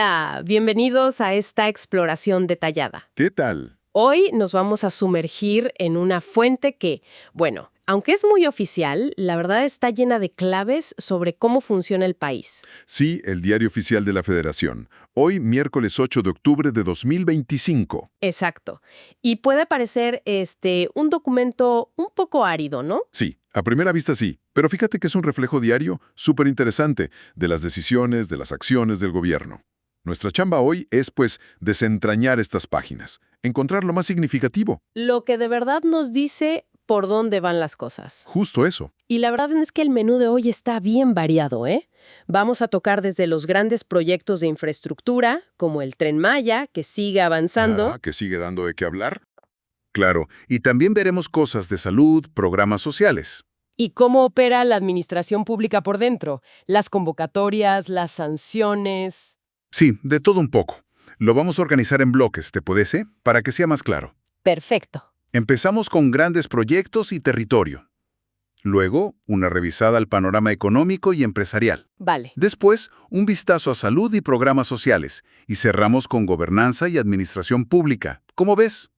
Hola, bienvenidos a esta exploración detallada. ¿Qué tal? Hoy nos vamos a sumergir en una fuente que, bueno, aunque es muy oficial, la verdad está llena de claves sobre cómo funciona el país. Sí, el Diario Oficial de la Federación. Hoy, miércoles 8 de octubre de 2025. Exacto. Y puede parecer un documento un poco árido, ¿no? Sí, a primera vista sí, pero fíjate que es un reflejo diario súper interesante de las decisiones, de las acciones del gobierno. Nuestra chamba hoy es, pues, desentrañar estas páginas, encontrar lo más significativo. Lo que de verdad nos dice por dónde van las cosas. Justo eso. Y la verdad es que el menú de hoy está bien variado, ¿eh? Vamos a tocar desde los grandes proyectos de infraestructura, como el Tren Maya, que sigue avanzando. Que sigue dando de qué hablar. Claro, y también veremos cosas de salud, programas sociales. ¿Y cómo opera la administración pública por dentro? Las convocatorias, las sanciones. Sí, de todo un poco. Lo vamos a organizar en bloques, ¿te parece? Para que sea más claro. Perfecto. Empezamos con grandes proyectos y territorio. Luego, una revisada al panorama económico y empresarial. Vale. Después, un vistazo a salud y programas sociales. Y cerramos con gobernanza y administración pública. ¿Cómo ves?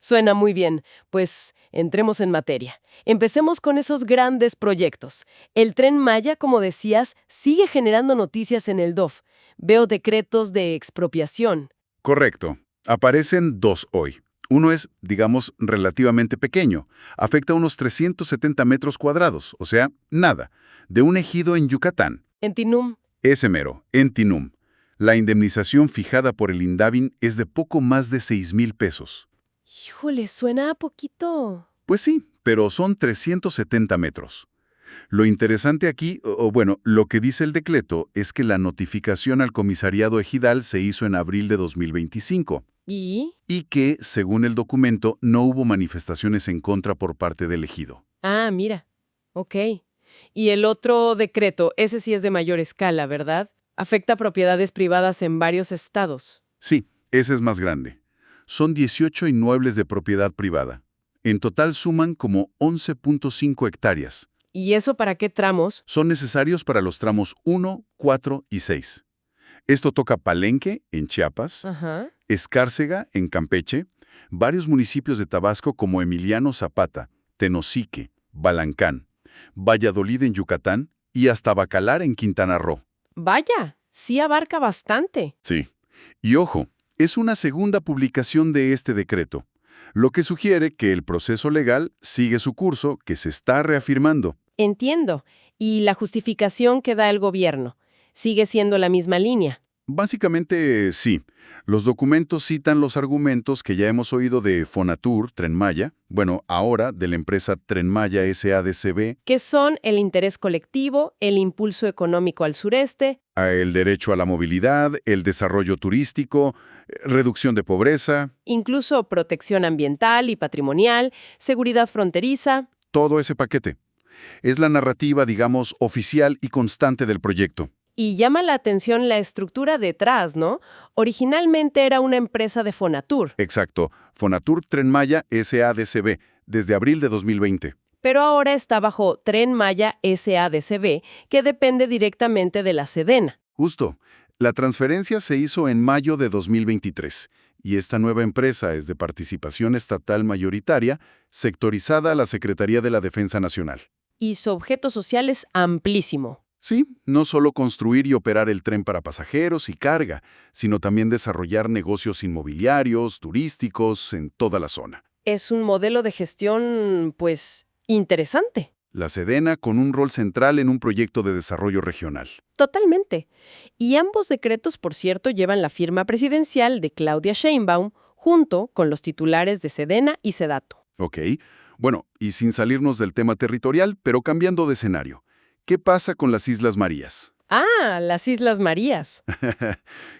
Suena muy bien. Pues entremos en materia. Empecemos con esos grandes proyectos. El Tren Maya, como decías, sigue generando noticias en el DOF. Veo decretos de expropiación. Correcto. Aparecen dos hoy. Uno es, digamos, relativamente pequeño. Afecta a unos 370 metros cuadrados, o sea, nada, de un ejido en Yucatán. En Tinum. Ese mero, en Tinum. La indemnización fijada por el INDAVIN es de poco más de 6,000 pesos. Híjole, suena a poquito. Pues sí, pero son 370 metros. Lo interesante aquí, bueno, lo que dice el decreto es que la notificación al comisariado ejidal se hizo en abril de 2025 ¿Y? y que, según el documento, no hubo manifestaciones en contra por parte del ejido. Ah, mira. Ok. Y el otro decreto, ese sí es de mayor escala, ¿verdad? Afecta a propiedades privadas en varios estados. Sí, ese es más grande. Son 18 inmuebles de propiedad privada. En total suman como 11.5 hectáreas. ¿Y eso para qué tramos? Son necesarios para los tramos 1, 4 y 6. Esto toca Palenque, en Chiapas, Ajá. Escárcega, en Campeche, varios municipios de Tabasco como Emiliano Zapata, Tenosique, Balancán, Valladolid en Yucatán y hasta Bacalar en Quintana Roo. Vaya, sí abarca bastante. Sí. Y ojo, es una segunda publicación de este decreto, lo que sugiere que el proceso legal sigue su curso, que se está reafirmando. Entiendo. ¿Y la justificación que da el gobierno? ¿Sigue siendo la misma línea? Básicamente, sí. Los documentos citan los argumentos que ya hemos oído de Fonatur, Tren Maya, bueno, ahora de la empresa Tren Maya SADCB, Que son el interés colectivo, el impulso económico al sureste, el derecho a la movilidad, el desarrollo turístico, reducción de pobreza, incluso protección ambiental y patrimonial, seguridad fronteriza. todo ese paquete. Es la narrativa, digamos, oficial y constante del proyecto. Y llama la atención la estructura detrás, ¿no? Originalmente era una empresa de Fonatur, Exacto. Fonatur Tren Maya SADCB, desde abril de 2020. pero ahora está bajo Tren Maya SADCB, que depende directamente de la Sedena. Justo. La transferencia se hizo en mayo de 2023 y esta nueva empresa es de participación estatal mayoritaria, sectorizada a la Secretaría de la Defensa Nacional. Y su objeto social es amplísimo. Sí, no solo construir y operar el tren para pasajeros y carga, sino también desarrollar negocios inmobiliarios, turísticos, en toda la zona. Es un modelo de gestión, pues, interesante. La Sedena con un rol central en un proyecto de desarrollo regional. Totalmente. Y ambos decretos, por cierto, llevan la firma presidencial de Claudia Sheinbaum, junto con los titulares de Sedena y Sedato. Ok. Bueno, y sin salirnos del tema territorial, pero cambiando de escenario. ¿Qué pasa con las Islas Marías? Ah, las Islas Marías.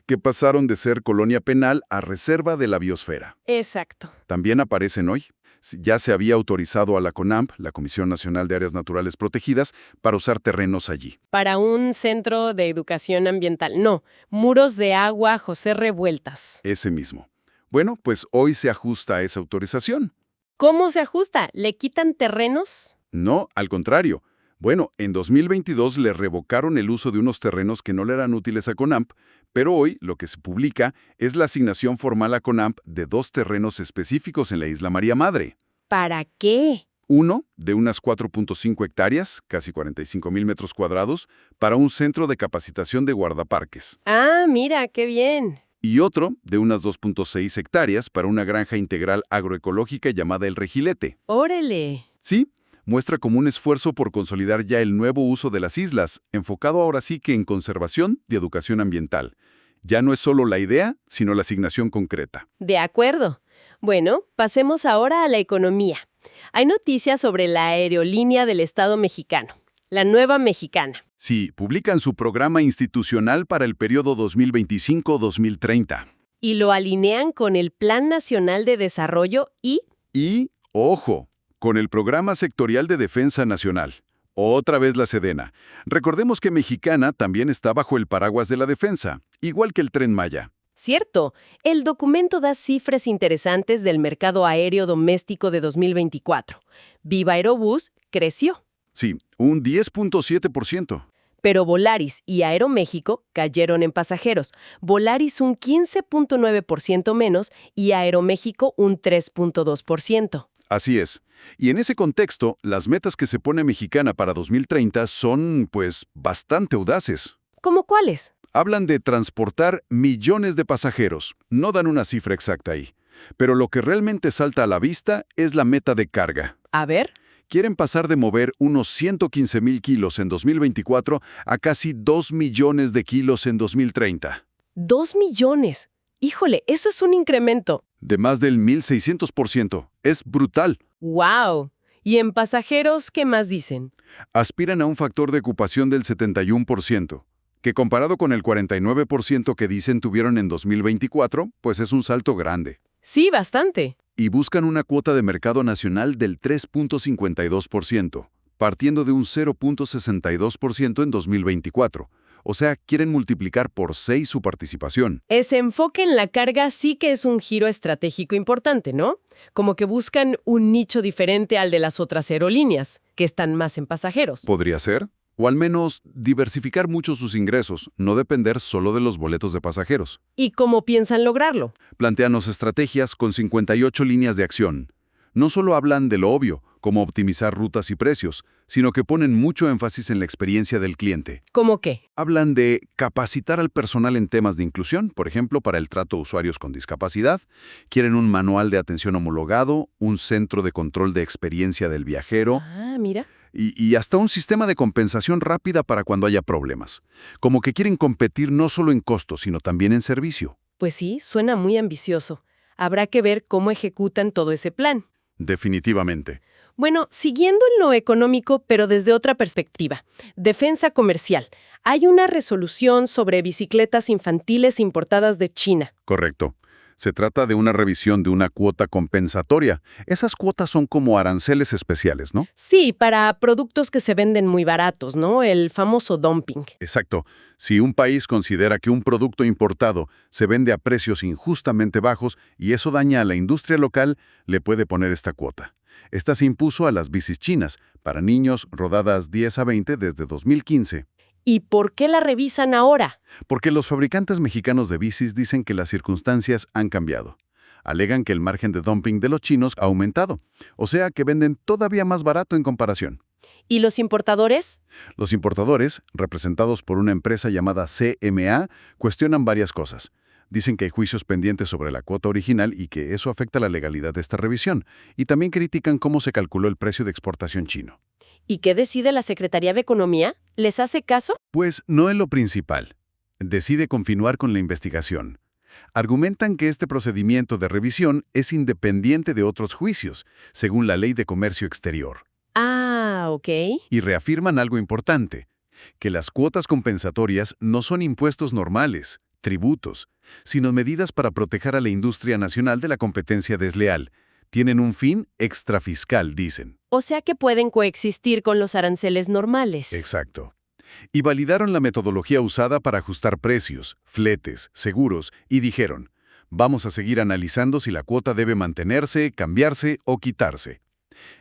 Que pasaron de ser colonia penal a reserva de la biosfera. Exacto. También aparecen hoy. Ya se había autorizado a la CONAMP, la Comisión Nacional de Áreas Naturales Protegidas, para usar terrenos allí. Para un centro de educación ambiental. No, muros de agua José Revueltas. Ese mismo. Bueno, pues hoy se ajusta a esa autorización. ¿Cómo se ajusta? ¿Le quitan terrenos? No, al contrario. Bueno, en 2022 le revocaron el uso de unos terrenos que no le eran útiles a Conamp, pero hoy lo que se publica es la asignación formal a Conamp de 2 terrenos específicos en la Isla María Madre. ¿Para qué? Uno, de unas 4.5 hectáreas, casi 45,000 metros cuadrados, para un centro de capacitación de guardaparques. Ah, mira, qué bien. Y otro, de unas 2.6 hectáreas, para una granja integral agroecológica llamada El Regilete. Órale. Sí, muestra como un esfuerzo por consolidar ya el nuevo uso de las islas, enfocado ahora sí que en conservación y educación ambiental. Ya no es solo la idea, sino la asignación concreta. De acuerdo. Bueno, pasemos ahora a la economía. Hay noticias sobre la aerolínea del Estado mexicano, la Nueva Mexicana. Sí, publican su programa institucional para el periodo 2025-2030. Y lo alinean con el Plan Nacional de Desarrollo Y, ojo, con el Programa Sectorial de Defensa Nacional. Otra vez la Sedena. Recordemos que Mexicana también está bajo el paraguas de la defensa, igual que el Tren Maya. Cierto, el documento da cifras interesantes del mercado aéreo doméstico de 2024. Viva Aerobús creció, Sí, un 10.7%. pero Volaris y Aeroméxico cayeron en pasajeros. Volaris un 15.9% menos y Aeroméxico un 3.2%. Así es. Y en ese contexto, las metas que se pone Mexicana para 2030 son, pues, bastante audaces. ¿Cómo cuáles? Hablan de transportar millones de pasajeros. No dan una cifra exacta ahí. Pero lo que realmente salta a la vista es la meta de carga. A ver. Quieren pasar de mover unos 115,000 kilos en 2024 a casi 2 millones de kilos en 2030. 2 millones. Híjole, eso es un incremento. De más del 1,600%. Es brutal. ¡Wow! ¿Y en pasajeros qué más dicen? Aspiran a un factor de ocupación del 71%, que comparado con el 49% que dicen tuvieron en 2024, pues es un salto grande. Sí, bastante. Y buscan una cuota de mercado nacional del 3.52%, partiendo de un 0.62% en 2024. O sea, quieren multiplicar por 6 su participación. Ese enfoque en la carga sí que es un giro estratégico importante, ¿no? Como que buscan un nicho diferente al de las otras aerolíneas, que están más en pasajeros. ¿Podría ser? O al menos diversificar mucho sus ingresos, no depender solo de los boletos de pasajeros. ¿Y cómo piensan lograrlo? Plantéanos estrategias con 58 líneas de acción. No solo hablan de lo obvio, como optimizar rutas y precios, sino que ponen mucho énfasis en la experiencia del cliente. ¿Cómo qué? Hablan de capacitar al personal en temas de inclusión, por ejemplo, para el trato a usuarios con discapacidad. Quieren un manual de atención homologado, un centro de control de experiencia del viajero Ah, mira. y hasta un sistema de compensación rápida para cuando haya problemas. Como que quieren competir no solo en costo, sino también en servicio. Pues sí, suena muy ambicioso. Habrá que ver cómo ejecutan todo ese plan. Definitivamente. Bueno, siguiendo en lo económico, pero desde otra perspectiva. Defensa comercial. Hay una resolución sobre bicicletas infantiles importadas de China. Correcto. Se trata de una revisión de una cuota compensatoria. Esas cuotas son como aranceles especiales, ¿no? Sí, para productos que se venden muy baratos, ¿no? El famoso dumping. Exacto. Si un país considera que un producto importado se vende a precios injustamente bajos y eso daña a la industria local, le puede poner esta cuota. Esta se impuso a las bicis chinas, para niños rodadas 10 a 20 desde 2015. ¿Y por qué la revisan ahora? Porque los fabricantes mexicanos de bicis dicen que las circunstancias han cambiado. Alegan que el margen de dumping de los chinos ha aumentado, o sea que venden todavía más barato en comparación. ¿Y los importadores? Los importadores, representados por una empresa llamada CMA, cuestionan varias cosas. Dicen que hay juicios pendientes sobre la cuota original y que eso afecta la legalidad de esta revisión. Y también critican cómo se calculó el precio de exportación chino. ¿Y qué decide la Secretaría de Economía? ¿Les hace caso? Pues no es lo principal. Decide continuar con la investigación. Argumentan que este procedimiento de revisión es independiente de otros juicios, según la Ley de Comercio Exterior. Ah, ok. Y reafirman algo importante, que las cuotas compensatorias no son impuestos normales, tributos, sino medidas para proteger a la industria nacional de la competencia desleal. Tienen un fin extrafiscal, dicen. O sea que pueden coexistir con los aranceles normales. Exacto. Y validaron la metodología usada para ajustar precios, fletes, seguros, y dijeron, vamos a seguir analizando si la cuota debe mantenerse, cambiarse o quitarse.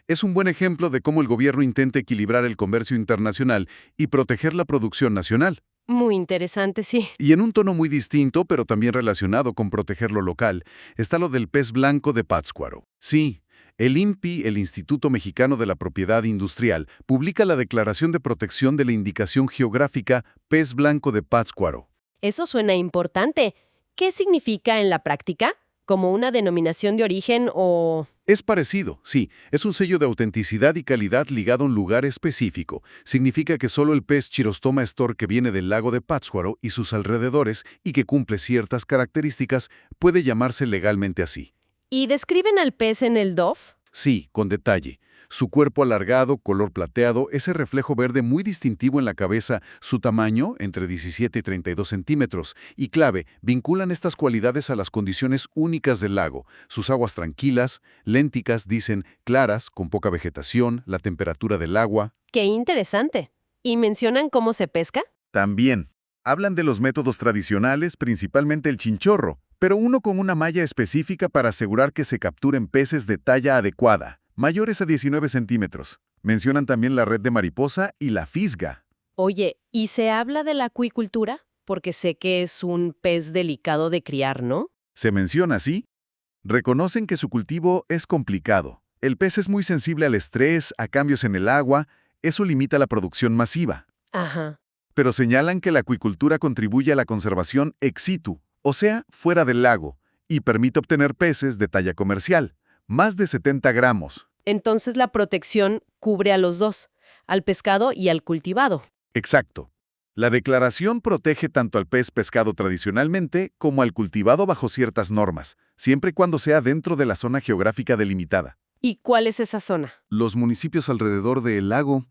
Es un buen ejemplo de cómo el gobierno intenta equilibrar el comercio internacional y proteger la producción nacional. Muy interesante, sí. Y en un tono muy distinto, pero también relacionado con proteger lo local, está lo del pez blanco de Pátzcuaro. Sí, el INPI, el Instituto Mexicano de la Propiedad Industrial, publica la Declaración de Protección de la Indicación Geográfica Pez Blanco de Pátzcuaro. Eso suena importante. ¿Qué significa en la práctica? ¿Como una denominación de origen o...? Es parecido, sí, es un sello de autenticidad y calidad ligado a un lugar específico. Significa que solo el pez Chirostoma estor que viene del lago de Pátzcuaro y sus alrededores y que cumple ciertas características puede llamarse legalmente así. ¿Y describen al pez en el DOF? Sí, con detalle. Su cuerpo alargado, color plateado, ese reflejo verde muy distintivo en la cabeza, su tamaño, entre 17 y 32 centímetros, y clave, vinculan estas cualidades a las condiciones únicas del lago. Sus aguas tranquilas, lénticas, dicen, claras, con poca vegetación, la temperatura del agua. ¡Qué interesante! ¿Y mencionan cómo se pesca? También. Hablan de los métodos tradicionales, principalmente el chinchorro, pero uno con una malla específica para asegurar que se capturen peces de talla adecuada, mayores a 19 centímetros. Mencionan también la red de mariposa y la fisga. Oye, ¿y se habla de la acuicultura? Porque sé que es un pez delicado de criar, ¿no? Se menciona así. Reconocen que su cultivo es complicado. El pez es muy sensible al estrés, a cambios en el agua, eso limita la producción masiva. Ajá. Pero señalan que la acuicultura contribuye a la conservación ex situ, o sea, fuera del lago, y permite obtener peces de talla comercial, más de 70 gramos. Entonces la protección cubre a los dos, al pescado y al cultivado. Exacto. La declaración protege tanto al pez pescado tradicionalmente como al cultivado bajo ciertas normas, siempre y cuando sea dentro de la zona geográfica delimitada. ¿Y cuál es esa zona? Los municipios alrededor del lago,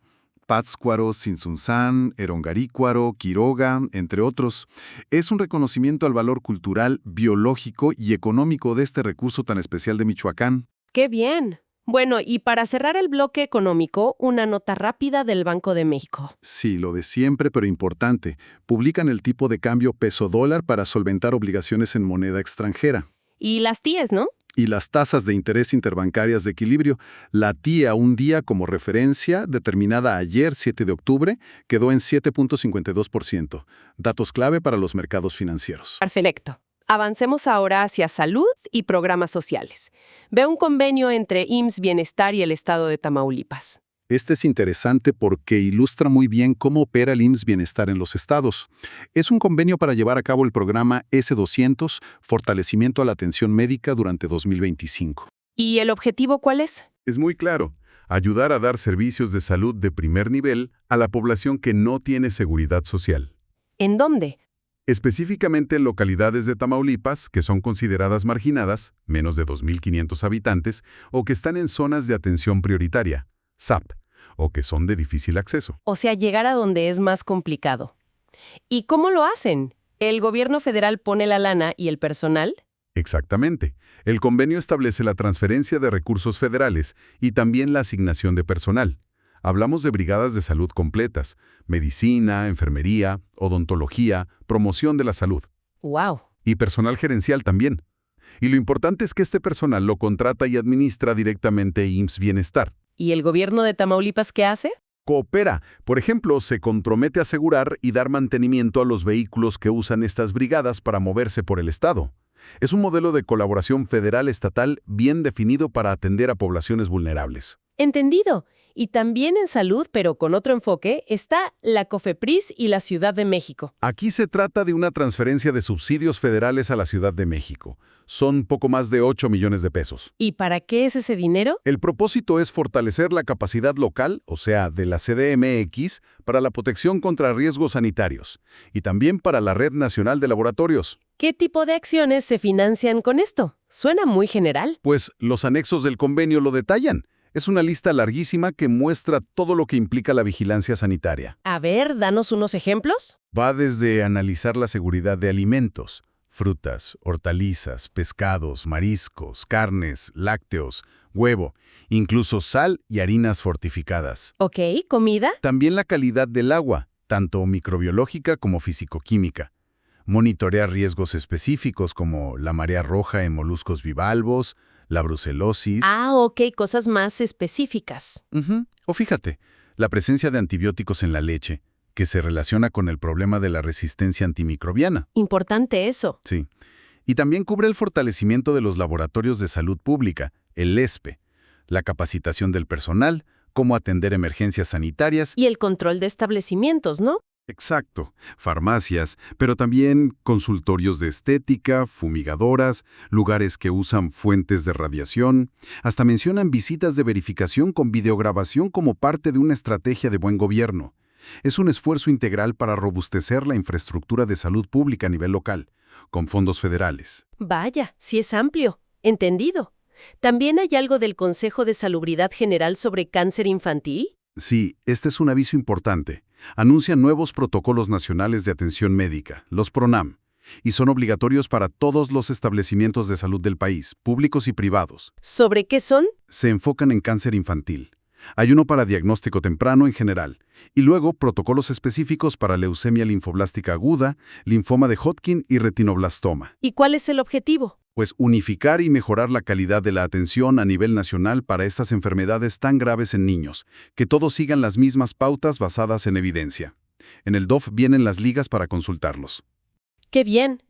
Pátzcuaro, Tzintzuntzán, Erongarícuaro, Quiroga, entre otros, es un reconocimiento al valor cultural, biológico y económico de este recurso tan especial de Michoacán. ¡Qué bien! Bueno, y para cerrar el bloque económico, una nota rápida del Banco de México. Sí, lo de siempre, pero importante. Publican el tipo de cambio peso-dólar para solventar obligaciones en moneda extranjera. Y las TIEs, ¿no? Y las tasas de interés interbancarias de equilibrio. La TIE a un día como referencia, determinada ayer, 7 de octubre, quedó en 7.52%. Datos clave para los mercados financieros. Perfecto. Avancemos ahora hacia salud y programas sociales. Veo un convenio entre IMSS Bienestar y el Estado de Tamaulipas. Este es interesante porque ilustra muy bien cómo opera el IMSS Bienestar en los estados. Es un convenio para llevar a cabo el programa S200, Fortalecimiento a la Atención Médica durante 2025. ¿Y el objetivo cuál es? Es muy claro, ayudar a dar servicios de salud de primer nivel a la población que no tiene seguridad social. ¿En dónde? Específicamente en localidades de Tamaulipas que son consideradas marginadas, menos de 2.500 habitantes, o que están en zonas de atención prioritaria, SAP, o que son de difícil acceso. O sea, llegar a donde es más complicado. ¿Y cómo lo hacen? ¿El gobierno federal pone la lana y el personal? Exactamente. El convenio establece la transferencia de recursos federales y también la asignación de personal. Hablamos de brigadas de salud completas, medicina, enfermería, odontología, promoción de la salud. ¡Wow! Y personal gerencial también. Y lo importante es que este personal lo contrata y administra directamente IMSS Bienestar. ¿Y el gobierno de Tamaulipas qué hace? Coopera. Por ejemplo, se compromete a asegurar y dar mantenimiento a los vehículos que usan estas brigadas para moverse por el estado. Es un modelo de colaboración federal-estatal bien definido para atender a poblaciones vulnerables. Entendido. Y también en salud, pero con otro enfoque, está la COFEPRIS y la Ciudad de México. Aquí se trata de una transferencia de subsidios federales a la Ciudad de México. Son poco más de 8 millones de pesos. ¿Y para qué es ese dinero? El propósito es fortalecer la capacidad local, o sea, de la CDMX, para la protección contra riesgos sanitarios y también para la Red Nacional de Laboratorios. ¿Qué tipo de acciones se financian con esto? Suena muy general. Pues los anexos del convenio lo detallan. Es una lista larguísima que muestra todo lo que implica la vigilancia sanitaria. A ver, danos unos ejemplos. Va desde analizar la seguridad de alimentos, frutas, hortalizas, pescados, mariscos, carnes, lácteos, huevo, incluso sal y harinas fortificadas. Ok, comida. También la calidad del agua, tanto microbiológica como físico-química. Monitorear riesgos específicos como la marea roja en moluscos bivalvos, la brucelosis. Ah, ok, cosas más específicas. O fíjate, la presencia de antibióticos en la leche, que se relaciona con el problema de la resistencia antimicrobiana. Importante eso. Sí. Y también cubre el fortalecimiento de los laboratorios de salud pública, el ESPE, la capacitación del personal, cómo atender emergencias sanitarias. Y el control de establecimientos, ¿no? Exacto, farmacias, pero también consultorios de estética, fumigadoras, lugares que usan fuentes de radiación, hasta mencionan visitas de verificación con videograbación como parte de una estrategia de buen gobierno. Es un esfuerzo integral para robustecer la infraestructura de salud pública a nivel local, con fondos federales. Vaya, sí es amplio. Entendido. ¿También hay algo del Consejo de Salubridad General sobre cáncer infantil? Sí, este es un aviso importante. Anuncian nuevos protocolos nacionales de atención médica, los PRONAM, y son obligatorios para todos los establecimientos de salud del país, públicos y privados. ¿Sobre qué son? Se enfocan en cáncer infantil. Hay uno para diagnóstico temprano en general, y luego protocolos específicos para leucemia linfoblástica aguda, linfoma de Hodgkin y retinoblastoma. ¿Y cuál es el objetivo? Pues unificar y mejorar la calidad de la atención a nivel nacional para estas enfermedades tan graves en niños, que todos sigan las mismas pautas basadas en evidencia. En el DOF vienen las ligas para consultarlos. ¡Qué bien!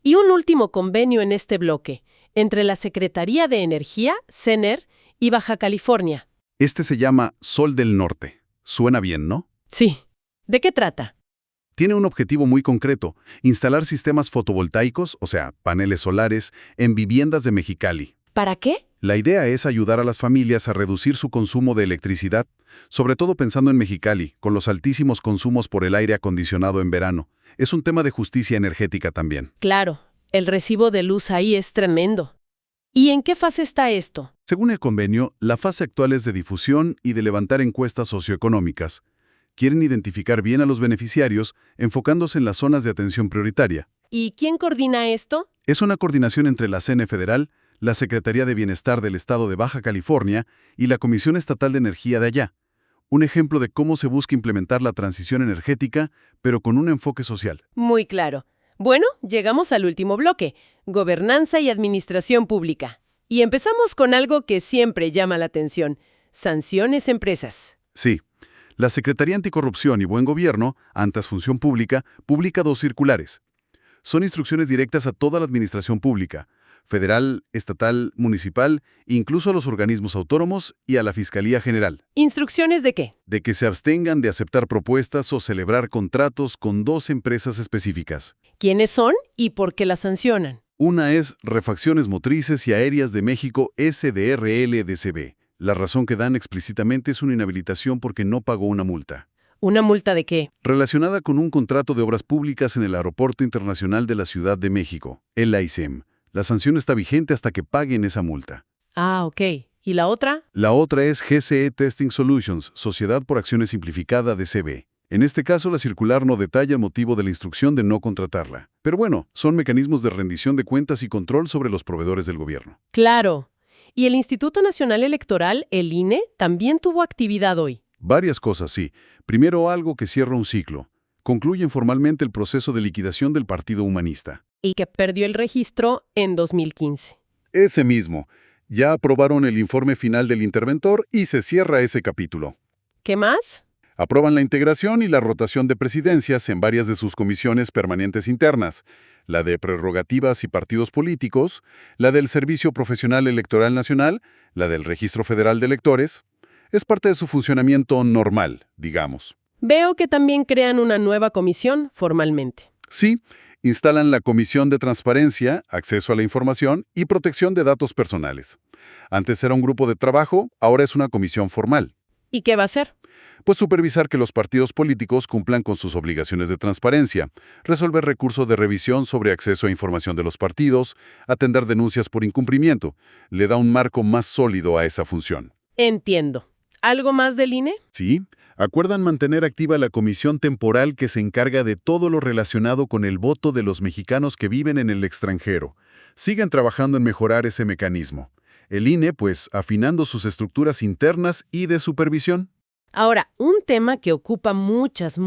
Y un último convenio en este bloque, entre la Secretaría de Energía, CENER, y Baja California. Este se llama Sol del Norte. Suena bien, ¿no? Sí. ¿De qué trata? Tiene un objetivo muy concreto, instalar sistemas fotovoltaicos, o sea, paneles solares, en viviendas de Mexicali. ¿Para qué? La idea es ayudar a las familias a reducir su consumo de electricidad, sobre todo pensando en Mexicali, con los altísimos consumos por el aire acondicionado en verano. Es un tema de justicia energética también. Claro, el recibo de luz ahí es tremendo. ¿Y en qué fase está esto? Según el convenio, la fase actual es de difusión y de levantar encuestas socioeconómicas. Quieren identificar bien a los beneficiarios, enfocándose en las zonas de atención prioritaria. ¿Y quién coordina esto? Es una coordinación entre la CENE Federal, la Secretaría de Bienestar del Estado de Baja California y la Comisión Estatal de Energía de allá. Un ejemplo de cómo se busca implementar la transición energética, pero con un enfoque social. Muy claro. Bueno, llegamos al último bloque, gobernanza y administración pública. Y empezamos con algo que siempre llama la atención, sanciones a empresas. Sí. La Secretaría Anticorrupción y Buen Gobierno, ANTAS Función Pública, publica 2 circulares. Son instrucciones directas a toda la administración pública, federal, estatal, municipal, incluso a los organismos autónomos y a la Fiscalía General. ¿Instrucciones de qué? De que se abstengan de aceptar propuestas o celebrar contratos con 2 empresas específicas. ¿Quiénes son y por qué las sancionan? Una es Refacciones Motrices y Aéreas de México SDRL-DCB. La razón que dan explícitamente es una inhabilitación porque no pagó una multa. ¿Una multa de qué? Relacionada con un contrato de obras públicas en el Aeropuerto Internacional de la Ciudad de México, el AICEM. La sanción está vigente hasta que paguen esa multa. Ah, ok. ¿Y la otra? La otra es GCE Testing Solutions, Sociedad por Acciones Simplificada DCB. En este caso, la circular no detalla el motivo de la instrucción de no contratarla. Pero bueno, son mecanismos de rendición de cuentas y control sobre los proveedores del gobierno. Claro. Y el Instituto Nacional Electoral, el INE, también tuvo actividad hoy. Varias cosas, sí. Primero, algo que cierra un ciclo. Concluyen formalmente el proceso de liquidación del Partido Humanista. Y que perdió el registro en 2015. Ese mismo. Ya aprobaron el informe final del interventor y se cierra ese capítulo. ¿Qué más? Aprueban la integración y la rotación de presidencias en varias de sus comisiones permanentes internas, la de prerrogativas y partidos políticos, la del Servicio Profesional Electoral Nacional, la del Registro Federal de Electores. Es parte de su funcionamiento normal, digamos. Veo que también crean una nueva comisión formalmente. Sí, instalan la Comisión de Transparencia, Acceso a la Información y Protección de Datos Personales. Antes era un grupo de trabajo, ahora es una comisión formal. ¿Y qué va a hacer? Pues supervisar que los partidos políticos cumplan con sus obligaciones de transparencia, resolver recursos de revisión sobre acceso a información de los partidos, atender denuncias por incumplimiento. Le da un marco más sólido a esa función. Entiendo. ¿Algo más del INE? Sí, acuerdan mantener activa la comisión temporal que se encarga de todo lo relacionado con el voto de los mexicanos que viven en el extranjero. Siguen trabajando en mejorar ese mecanismo. El INE, pues, afinando sus estructuras internas y de supervisión. Ahora, un tema que ocupa muchas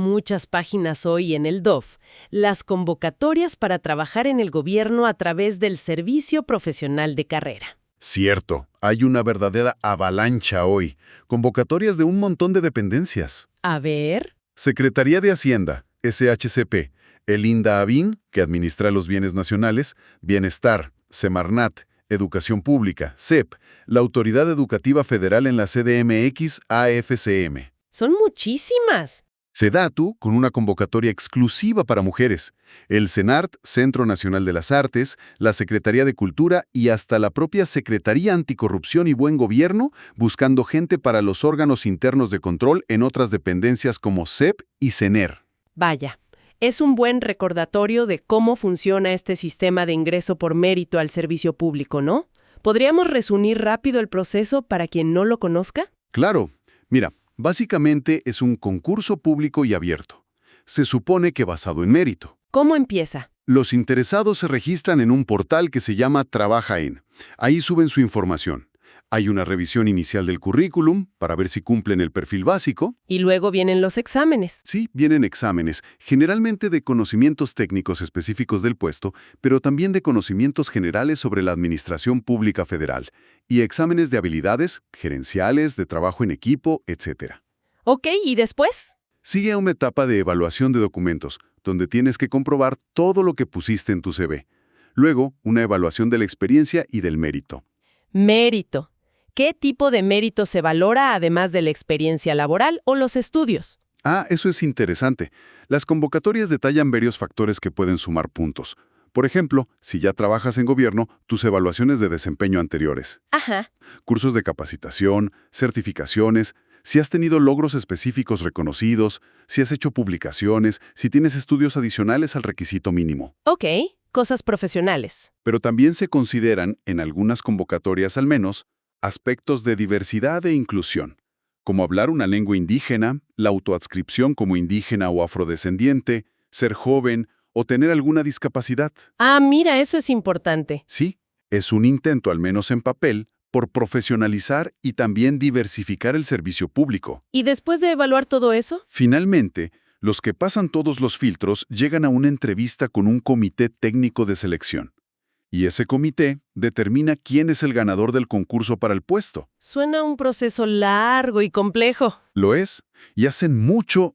páginas hoy en el DOF, las convocatorias para trabajar en el gobierno a través del Servicio Profesional de Carrera. Cierto, hay una verdadera avalancha hoy. Convocatorias de un montón de dependencias. A ver. Secretaría de Hacienda, SHCP, el INDAABIN, que administra los bienes nacionales, Bienestar, Semarnat, Educación Pública, SEP, la Autoridad Educativa Federal en la CDMX, AFCM. Son muchísimas. SEDATU, con una convocatoria exclusiva para mujeres, el CENART, Centro Nacional de las Artes, la Secretaría de Cultura y hasta la propia Secretaría Anticorrupción y Buen Gobierno, buscando gente para los órganos internos de control en otras dependencias como SEP y CENER. Vaya, es un buen recordatorio de cómo funciona este sistema de ingreso por mérito al servicio público, ¿no? ¿Podríamos resumir rápido el proceso para quien no lo conozca? Claro, mira, básicamente es un concurso público y abierto. Se supone que basado en mérito. ¿Cómo empieza? Los interesados se registran en un portal que se llama Trabaja en. Ahí suben su información. Hay una revisión inicial del currículum para ver si cumplen el perfil básico. Y luego vienen los exámenes. Sí, vienen exámenes, generalmente de conocimientos técnicos específicos del puesto, pero también de conocimientos generales sobre la administración pública federal, y exámenes de habilidades, gerenciales, de trabajo en equipo, etc. Ok, ¿y después? Sigue una etapa de evaluación de documentos, donde tienes que comprobar todo lo que pusiste en tu CV. Luego, una evaluación de la experiencia y del mérito. Mérito. ¿Qué tipo de mérito se valora además de la experiencia laboral o los estudios? Ah, eso es interesante. Las convocatorias detallan varios factores que pueden sumar puntos. Por ejemplo, si ya trabajas en gobierno, tus evaluaciones de desempeño anteriores. Ajá. Cursos de capacitación, certificaciones, si has tenido logros específicos reconocidos, si has hecho publicaciones, si tienes estudios adicionales al requisito mínimo. Ok, cosas profesionales. Pero también se consideran, en algunas convocatorias al menos, aspectos de diversidad e inclusión, como hablar una lengua indígena, la autoadscripción como indígena o afrodescendiente, ser joven o tener alguna discapacidad. Ah, mira, eso es importante. Sí, es un intento, al menos en papel, por profesionalizar y también diversificar el servicio público. ¿Y después de evaluar todo eso? Finalmente, los que pasan todos los filtros llegan a una entrevista con un comité técnico de selección. Y ese comité determina quién es el ganador del concurso para el puesto. Suena un proceso largo y complejo. Lo es, y hacen mucho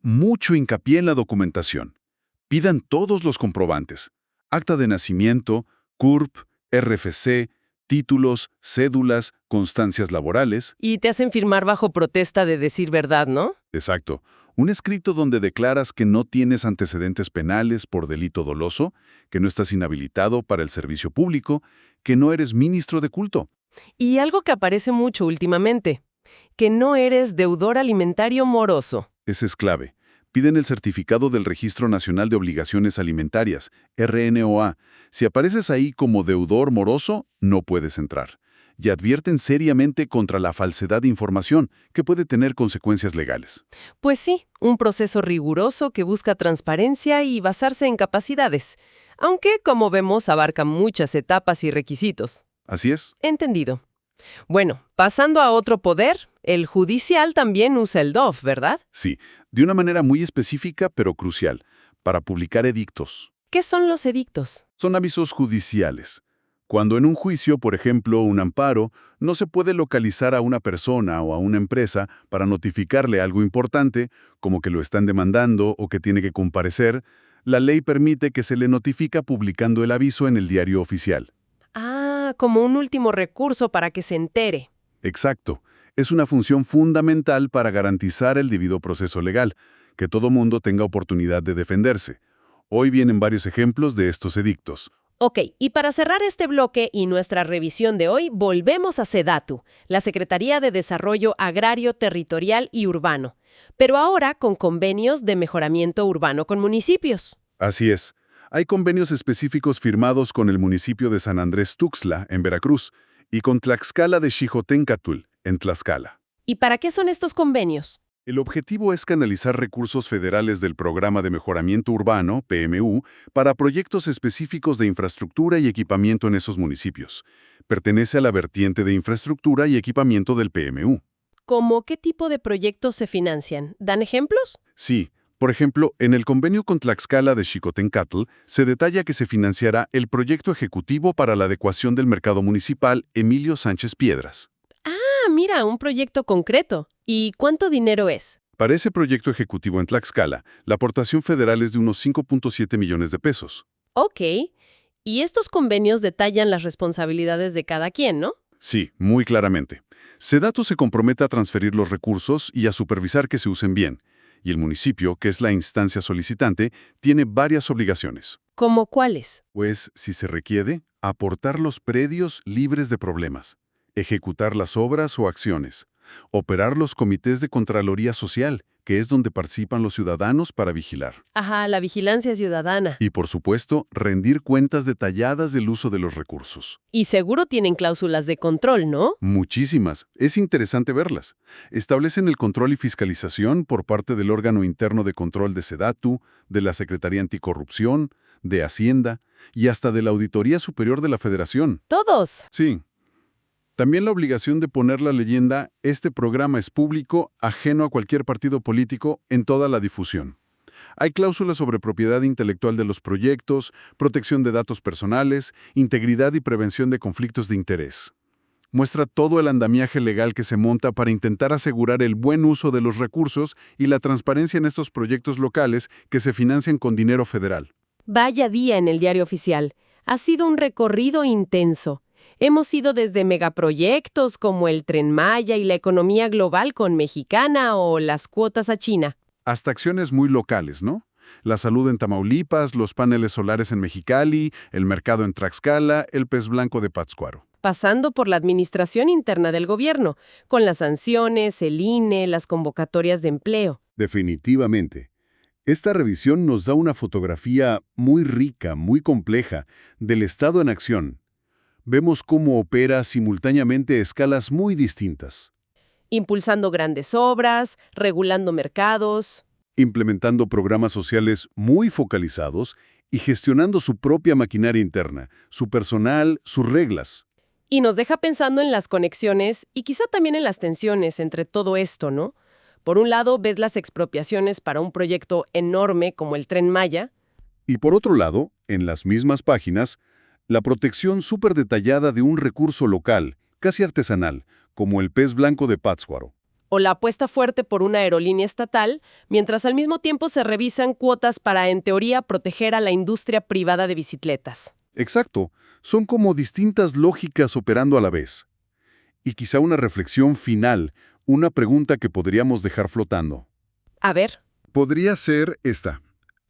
hincapié en la documentación. Pidan todos los comprobantes: acta de nacimiento, CURP, RFC, títulos, cédulas, constancias laborales. Y te hacen firmar bajo protesta de decir verdad, ¿no? Exacto. Un escrito donde declaras que no tienes antecedentes penales por delito doloso, que no estás inhabilitado para el servicio público, que no eres ministro de culto. Y algo que aparece mucho últimamente, que no eres deudor alimentario moroso. Ese es clave. Piden el certificado del Registro Nacional de Obligaciones Alimentarias, RNOA. Si apareces ahí como deudor moroso, no puedes entrar. Y advierten seriamente contra la falsedad de información, que puede tener consecuencias legales. Pues sí, un proceso riguroso que busca transparencia y basarse en capacidades, aunque, como vemos, abarca muchas etapas y requisitos. Así es. Entendido. Bueno, pasando a otro poder, el judicial también usa el DOF, ¿verdad? Sí, de una manera muy específica pero crucial, para publicar edictos. ¿Qué son los edictos? Son avisos judiciales. Cuando en un juicio, por ejemplo, un amparo, no se puede localizar a una persona o a una empresa para notificarle algo importante, como que lo están demandando o que tiene que comparecer, la ley permite que se le notifica publicando el aviso en el diario oficial. Ah, como un último recurso para que se entere. Exacto. Es una función fundamental para garantizar el debido proceso legal, que todo mundo tenga oportunidad de defenderse. Hoy vienen varios ejemplos de estos edictos. Ok, y para cerrar este bloque y nuestra revisión de hoy, volvemos a SEDATU, la Secretaría de Desarrollo Agrario, Territorial y Urbano, pero ahora con convenios de mejoramiento urbano con municipios. Así es. Hay convenios específicos firmados con el municipio de San Andrés Tuxtla, en Veracruz, y con Tlaxcala de Xijotencatul, en Tlaxcala. ¿Y para qué son estos convenios? El objetivo es canalizar recursos federales del Programa de Mejoramiento Urbano, PMU, para proyectos específicos de infraestructura y equipamiento en esos municipios. Pertenece a la vertiente de infraestructura y equipamiento del PMU. ¿Cómo qué tipo de proyectos se financian? ¿Dan ejemplos? Sí, Por ejemplo, en el convenio con Tlaxcala de Xicotencatl se detalla que se financiará el proyecto ejecutivo para la adecuación del mercado municipal Emilio Sánchez Piedras. Ah, mira, un proyecto concreto. ¿Y cuánto dinero es? Para ese proyecto ejecutivo en Tlaxcala, la aportación federal es de unos 5.7 millones de pesos. Ok. Y estos convenios detallan las responsabilidades de cada quien, ¿no? Sí, muy claramente. SEDATU se compromete a transferir los recursos y a supervisar que se usen bien. Y el municipio, que es la instancia solicitante, tiene varias obligaciones. ¿Cómo cuáles? Pues, si se requiere, aportar los predios libres de problemas, ejecutar las obras o acciones, operar los comités de Contraloría Social, que es donde participan los ciudadanos para vigilar. Ajá, la vigilancia ciudadana. Y, por supuesto, rendir cuentas detalladas del uso de los recursos. Y seguro tienen cláusulas de control, ¿no? Muchísimas. Es interesante verlas. Establecen el control y fiscalización por parte del órgano interno de control de SEDATU, de la Secretaría Anticorrupción, de Hacienda y hasta de la Auditoría Superior de la Federación. Todos. Sí. También la obligación de poner la leyenda «Este programa es público, ajeno a cualquier partido político» en toda la difusión. Hay cláusulas sobre propiedad intelectual de los proyectos, protección de datos personales, integridad y prevención de conflictos de interés. Muestra todo el andamiaje legal que se monta para intentar asegurar el buen uso de los recursos y la transparencia en estos proyectos locales que se financian con dinero federal. Vaya día en el diario oficial. Ha sido un recorrido intenso. Hemos ido desde megaproyectos como el Tren Maya y la economía global con Mexicana o las cuotas a China. Hasta acciones muy locales, ¿no? La salud en Tamaulipas, los paneles solares en Mexicali, el mercado en Tlaxcala, el pez blanco de Pátzcuaro. Pasando por la administración interna del gobierno, con las sanciones, el INE, las convocatorias de empleo. Definitivamente. Esta revisión nos da una fotografía muy rica, muy compleja, del Estado en acción. Vemos cómo opera simultáneamente a escalas muy distintas. Impulsando grandes obras, regulando mercados. Implementando programas sociales muy focalizados y gestionando su propia maquinaria interna, su personal, sus reglas. Y nos deja pensando en las conexiones y quizá también en las tensiones entre todo esto, ¿no? Por un lado, ves las expropiaciones para un proyecto enorme como el Tren Maya. Y por otro lado, en las mismas páginas, la protección súper detallada de un recurso local, casi artesanal, como el pez blanco de Pátzcuaro. O la apuesta fuerte por una aerolínea estatal, mientras al mismo tiempo se revisan cuotas para, en teoría, proteger a la industria privada de bicicletas. Exacto, son como distintas lógicas operando a la vez. Y quizá una reflexión final, una pregunta que podríamos dejar flotando. A ver. Podría ser esta.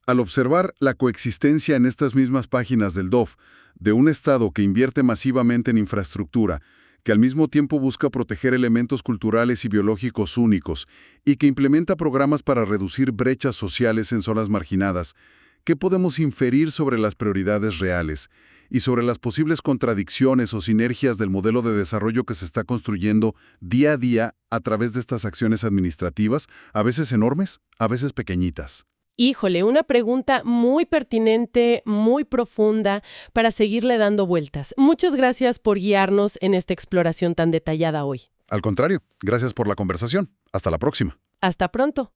Al observar la coexistencia en estas mismas páginas del DOF de un Estado que invierte masivamente en infraestructura, que al mismo tiempo busca proteger elementos culturales y biológicos únicos y que implementa programas para reducir brechas sociales en zonas marginadas, ¿qué podemos inferir sobre las prioridades reales y sobre las posibles contradicciones o sinergias del modelo de desarrollo que se está construyendo día a día a través de estas acciones administrativas, a veces enormes, a veces pequeñitas? Híjole, una pregunta muy pertinente, muy profunda, para seguirle dando vueltas. Muchas gracias por guiarnos en esta exploración tan detallada hoy. Al contrario, gracias por la conversación. Hasta la próxima. Hasta pronto.